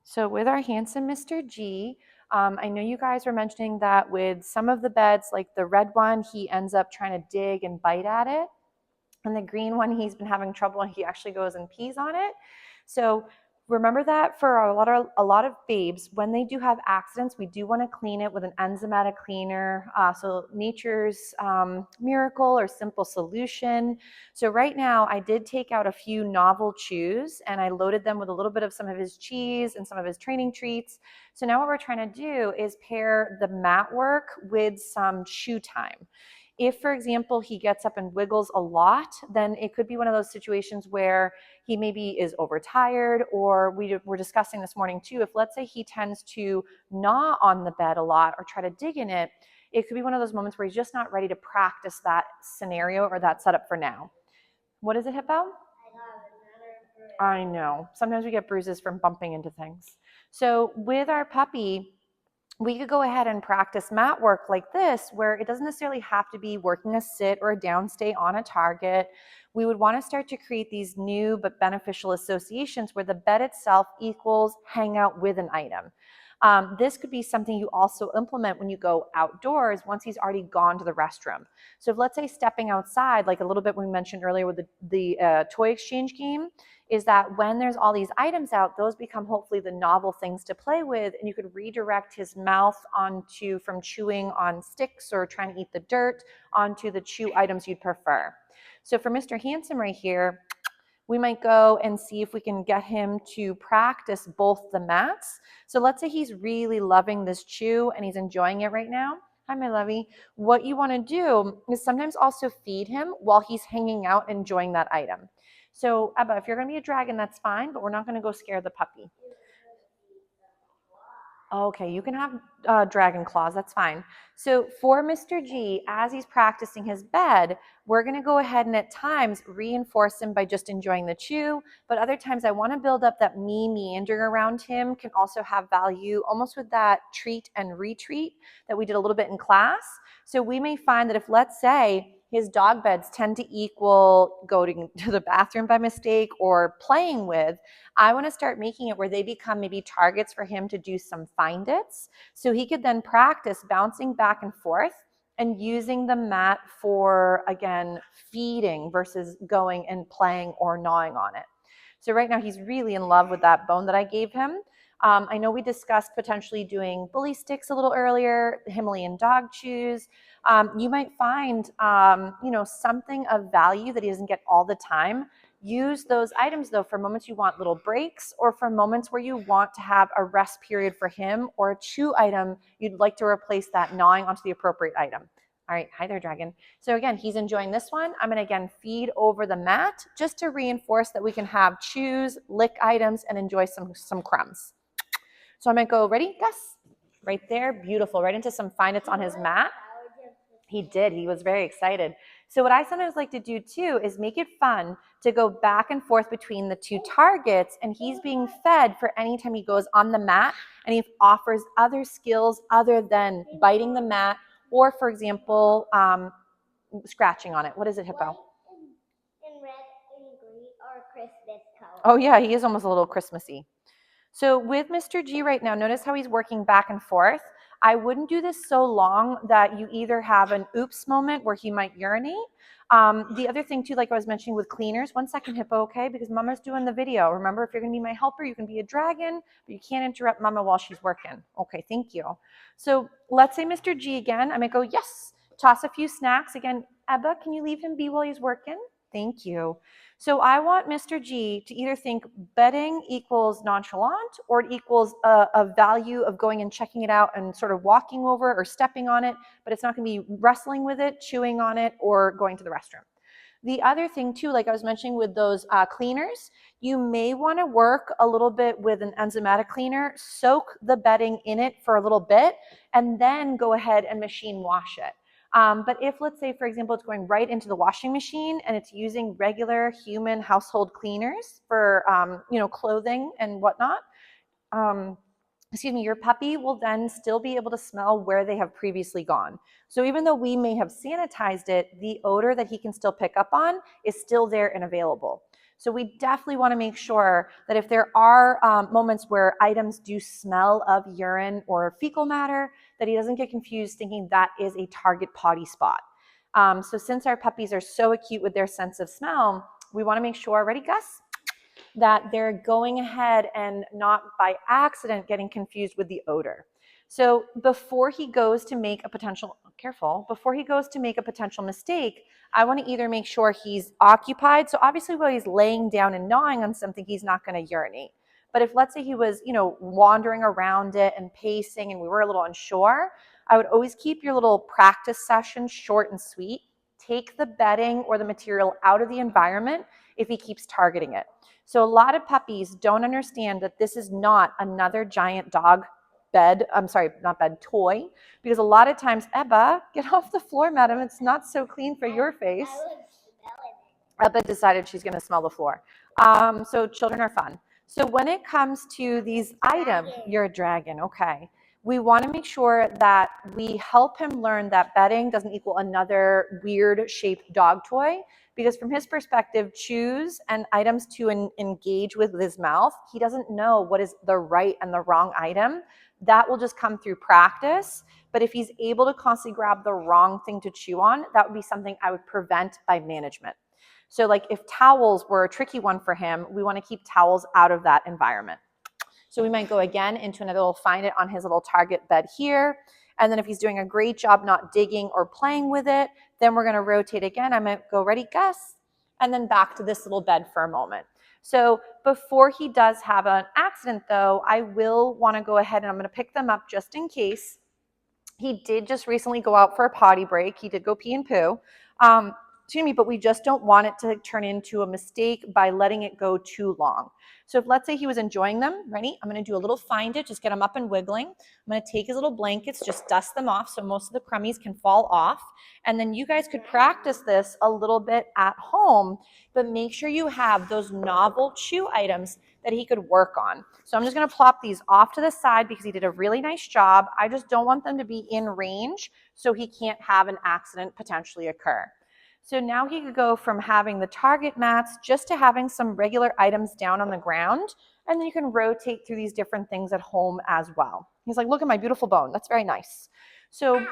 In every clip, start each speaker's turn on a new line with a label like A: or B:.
A: So with our handsome Mr. G, I know you guys were mentioning that with some of the beds, like the red one, he ends up trying to dig and bite at it. And the green one, he's been having trouble and he actually goes and pees on it. So remember that for a lot of babes, when they do have accidents, we do want to clean it with an enzymatic cleaner. So nature's miracle or simple solution. So right now I did take out a few novel chews and I loaded them with a little bit of some of his cheese and some of his training treats. So now what we're trying to do is pair the mat work with some chew time. If, for example, he gets up and wiggles a lot, then it could be one of those situations where he maybe is overtired, or we were discussing this morning too, if let's say he tends to gnaw on the bed a lot or try to dig in it, it could be one of those moments where he's just not ready to practice that scenario or that setup for now. What is it, Hippo? I know. Sometimes we get bruises from bumping into things. So with our puppy, we could go ahead and practice mat work like this, where it doesn't necessarily have to be working a sit or a downstay on a target. We would want to start to create these new but beneficial associations where the bed itself equals hang out with an item. This could be something you also implement when you go outdoors once he's already gone to the restroom. So if let's say stepping outside, like a little bit we mentioned earlier with the toy exchange game, is that when there's all these items out, those become hopefully the novel things to play with, and you could redirect his mouth from chewing on sticks or trying to eat the dirt onto the chew items you'd prefer. So for Mr. Handsome right here, we might go and see if we can get him to practice both the mats. So let's say he's really loving this chew and he's enjoying it right now. Hi, my lovey. What you want to do is sometimes also feed him while he's hanging out enjoying that item. So Ebba, if you're going to be a dragon, that's fine, but we're not going to go scare the puppy. Okay, you can have dragon claws, that's fine. So for Mr. G, as he's practicing his bed, we're gonna go ahead and at times reinforce him by just enjoying the chew, but other times I wanna build up that meandering around him can also have value, almost with that treat and retreat that we did a little bit in class. So we may find that if, let's say, his dog beds tend to equal going to the bathroom by mistake or playing with, I want to start making it where they become maybe targets for him to do some find its. So he could then practice bouncing back and forth and using the mat for, again, feeding versus going and playing or gnawing on it. So right now he's really in love with that bone that I gave him. I know we discussed potentially doing bully sticks a little earlier, Himalayan dog chews. You might find, something of value that he doesn't get all the time. Use those items though for moments you want little breaks or for moments where you want to have a rest period for him or a chew item you'd like to replace that gnawing onto the appropriate item. All right, hi there, dragon. So again, he's enjoying this one. I'm gonna again feed over the mat just to reinforce that we can have chews, lick items, and enjoy some crumbs. So I'm gonna go, ready, Gus? Right there, beautiful, right into some find its on his mat. He did, he was very excited. So what I sometimes like to do too is make it fun to go back and forth between the two targets, and he's being fed for any time he goes on the mat and he offers other skills other than biting the mat or, for example, scratching on it. What is it, Hippo?
B: In red and green or Christmas color.
A: Oh yeah, he is almost a little Christmassy. So with Mr. G right now, notice how he's working back and forth. I wouldn't do this so long that you either have an oops moment where he might urinate. The other thing too, like I was mentioning with cleaners, 1 second, Hippo, okay? Because Mama's doing the video. Remember, if you're gonna be my helper, you can be a dragon, but you can't interrupt Mama while she's working. Okay, thank you. So let's say Mr. G again, I might go, yes, toss a few snacks. Again, Ebba, can you leave him be while he's working? Thank you. So I want Mr. G to either think bedding equals nonchalant or it equals a value of going and checking it out and sort of walking over or stepping on it, but it's not going to be wrestling with it, chewing on it, or going to the restroom. The other thing too, like I was mentioning with those cleaners, you may want to work a little bit with an enzymatic cleaner, soak the bedding in it for a little bit, and then go ahead and machine wash it. But if, let's say, for example, it's going right into the washing machine and it's using regular human household cleaners for, clothing and whatnot, your puppy will then still be able to smell where they have previously gone. So even though we may have sanitized it, the odor that he can still pick up on is still there and available. So we definitely want to make sure that if there are moments where items do smell of urine or fecal matter, that he doesn't get confused thinking that is a target potty spot. So since our puppies are so acute with their sense of smell, we want to make sure, ready, Gus? That they're going ahead and not by accident getting confused with the odor. So before he goes to make a potential, before he goes to make a potential mistake, I want to either make sure he's occupied. So obviously while he's laying down and gnawing on something, he's not going to urinate. But if let's say he was, wandering around it and pacing and we were a little unsure, I would always keep your little practice session short and sweet. Take the bedding or the material out of the environment if he keeps targeting it. So a lot of puppies don't understand that this is not another giant dog toy, because a lot of times, Ebba, get off the floor, madam, it's not so clean for your face. Ebba decided she's going to smell the floor. So children are fun. So when it comes to these items, you're a dragon, okay. We want to make sure that we help him learn that bedding doesn't equal another weird shaped dog toy, because from his perspective, chews and items to engage with his mouth, he doesn't know what is the right and the wrong item. That will just come through practice. But if he's able to constantly grab the wrong thing to chew on, that would be something I would prevent by management. So like if towels were a tricky one for him, we want to keep towels out of that environment. So we might go again into another little find it on his little target bed here. And then if he's doing a great job not digging or playing with it, then we're going to rotate again. I might go, ready, Gus? And then back to this little bed for a moment. So before he does have an accident though, I will want to go ahead and I'm going to pick them up just in case. He did just recently go out for a potty break. He did go pee and poo. But we just don't want it to turn into a mistake by letting it go too long. So if let's say he was enjoying them, ready? I'm going to do a little find it, just get him up and wiggling. I'm going to take his little blankets, just dust them off so most of the crummies can fall off. And then you guys could practice this a little bit at home, but make sure you have those novel chew items that he could work on. So I'm just going to plop these off to the side because he did a really nice job. I just don't want them to be in range so he can't have an accident potentially occur. So now he could go from having the target mats just to having some regular items down on the ground. And then you can rotate through these different things at home as well. He's like, look at my beautiful bone. That's very nice. So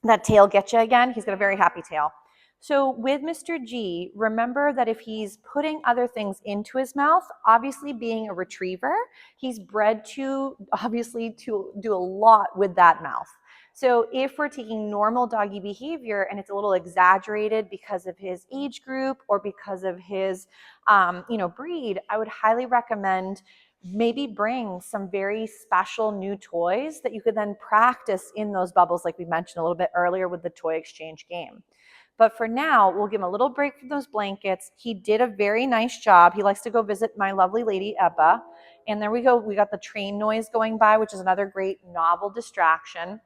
A: that tail gets you again. He's got a very happy tail. So with Mr. G, remember that if he's putting other things into his mouth, obviously being a retriever, he's bred to obviously to do a lot with that mouth. So if we're taking normal doggy behavior and it's a little exaggerated because of his age group or because of his, breed, I would highly recommend maybe bring some very special new toys that you could then practice in those bubbles like we mentioned a little bit earlier with the toy exchange game. But for now, we'll give him a little break from those blankets. He did a very nice job. He likes to go visit my lovely lady, Ebba. And there we go. We got the train noise going by, which is another great novel distraction.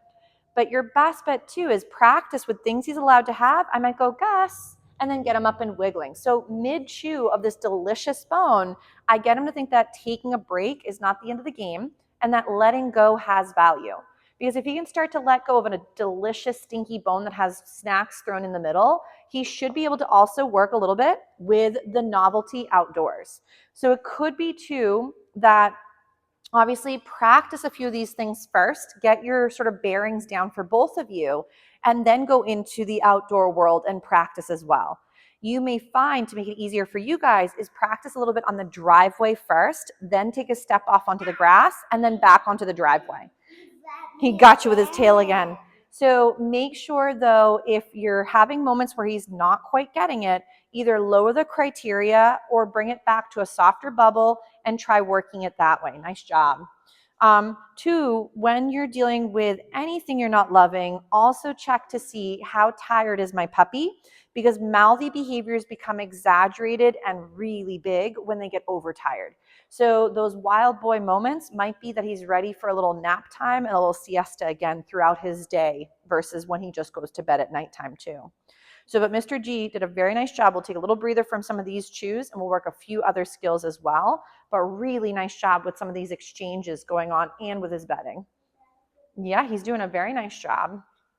A: But your best bet too is practice with things he's allowed to have. I might go, Gus, and then get him up and wiggling. So mid-chew of this delicious bone, I get him to think that taking a break is not the end of the game and that letting go has value. Because if he can start to let go of a delicious stinky bone that has snacks thrown in the middle, he should be able to also work a little bit with the novelty outdoors. So it could be too that obviously practice a few of these things first, get your sort of bearings down for both of you, and then go into the outdoor world and practice as well. You may find, to make it easier for you guys, is practice a little bit on the driveway first, then take a step off onto the grass, and then back onto the driveway. He got you with his tail again. So make sure though, if you're having moments where he's not quite getting it, either lower the criteria or bring it back to a softer bubble and try working it that way. Nice job. 2, when you're dealing with anything you're not loving, also check to see how tired is my puppy, because mouthy behaviors become exaggerated and really big when they get overtired. So those wild boy moments might be that he's ready for a little nap time and a little siesta again throughout his day versus when he just goes to bed at nighttime too. So, but Mr. G did a very nice job. We'll take a little breather from some of these chews and we'll work a few other skills as well, but really nice job with some of these exchanges going on and with his bedding. Yeah, he's doing a very nice job.